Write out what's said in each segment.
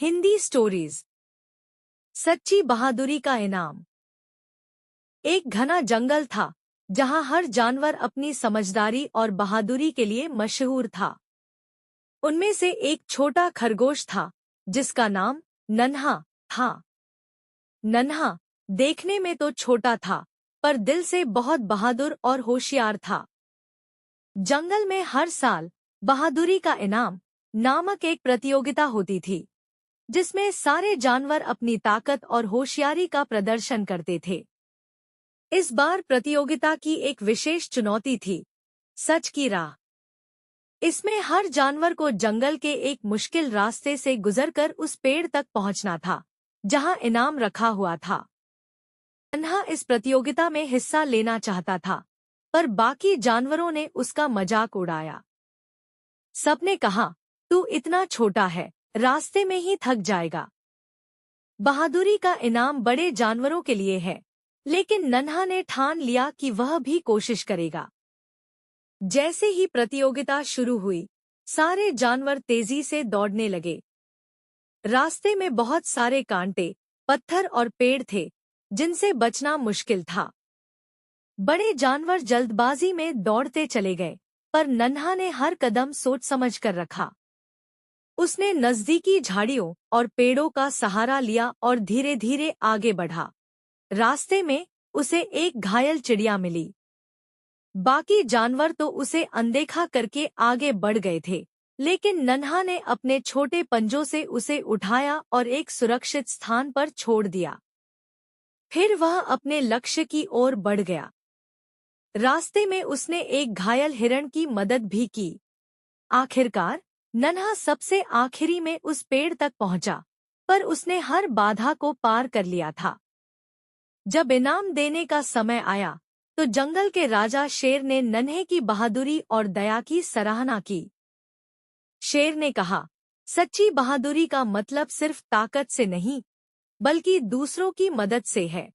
Hindi stories. सच्ची बहादुरी का इनाम। एक घना जंगल था जहां हर जानवर अपनी समझदारी और बहादुरी के लिए मशहूर था। उनमें से एक छोटा खरगोश था जिसका नाम नन्हा था। नन्हा देखने में तो छोटा था पर दिल से बहुत बहादुर और होशियार था। जंगल में हर साल बहादुरी का इनाम नामक एक प्रतियोगिता होती थी जिसमें सारे जानवर अपनी ताकत और होशियारी का प्रदर्शन करते थे। इस बार प्रतियोगिता की एक विशेष चुनौती थी, सच की राह। इसमें हर जानवर को जंगल के एक मुश्किल रास्ते से गुजरकर उस पेड़ तक पहुंचना था जहां इनाम रखा हुआ था। नन्हा इस प्रतियोगिता में हिस्सा लेना चाहता था पर बाकी जानवरों ने उसका मजाक उड़ाया। सबने कहा, तू इतना छोटा है, रास्ते में ही थक जाएगा। बहादुरी का इनाम बड़े जानवरों के लिए है, लेकिन नन्हा ने ठान लिया कि वह भी कोशिश करेगा। जैसे ही प्रतियोगिता शुरू हुई, सारे जानवर तेजी से दौड़ने लगे। रास्ते में बहुत सारे कांटे, पत्थर और पेड़ थे, जिनसे बचना मुश्किल था। बड़े जानवर जल्दबाजी में दौड़ते चले गए, पर नन्हा ने हर कदम सोच समझ कर रखा। उसने नजदीकी झाड़ियों और पेड़ों का सहारा लिया और धीरे धीरे आगे बढ़ा। रास्ते में उसे एक घायल चिड़िया मिली। बाकी जानवर तो उसे अनदेखा करके आगे बढ़ गए थे, लेकिन नन्हा ने अपने छोटे पंजों से उसे उठाया और एक सुरक्षित स्थान पर छोड़ दिया। फिर वह अपने लक्ष्य की ओर बढ़ गया। रास्ते में उसने एक घायल हिरण की मदद भी की। आखिरकार नन्हा सबसे आखिरी में उस पेड़ तक पहुंचा, पर उसने हर बाधा को पार कर लिया था। जब इनाम देने का समय आया, तो जंगल के राजा शेर ने नन्हे की बहादुरी और दया की सराहना की। शेर ने कहा, सच्ची बहादुरी का मतलब सिर्फ ताकत से नहीं, बल्कि दूसरों की मदद से है।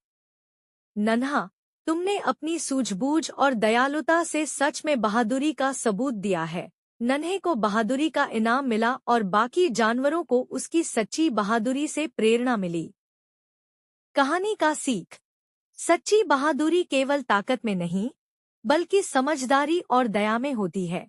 नन्हा, तुमने अपनी सूझबूझ और दयालुता से सच में बहादुरी का सबूत दिया है। नन्हे को बहादुरी का इनाम मिला और बाकी जानवरों को उसकी सच्ची बहादुरी से प्रेरणा मिली। कहानी का सीख। सच्ची बहादुरी केवल ताकत में नहीं, बल्कि समझदारी और दया में होती है।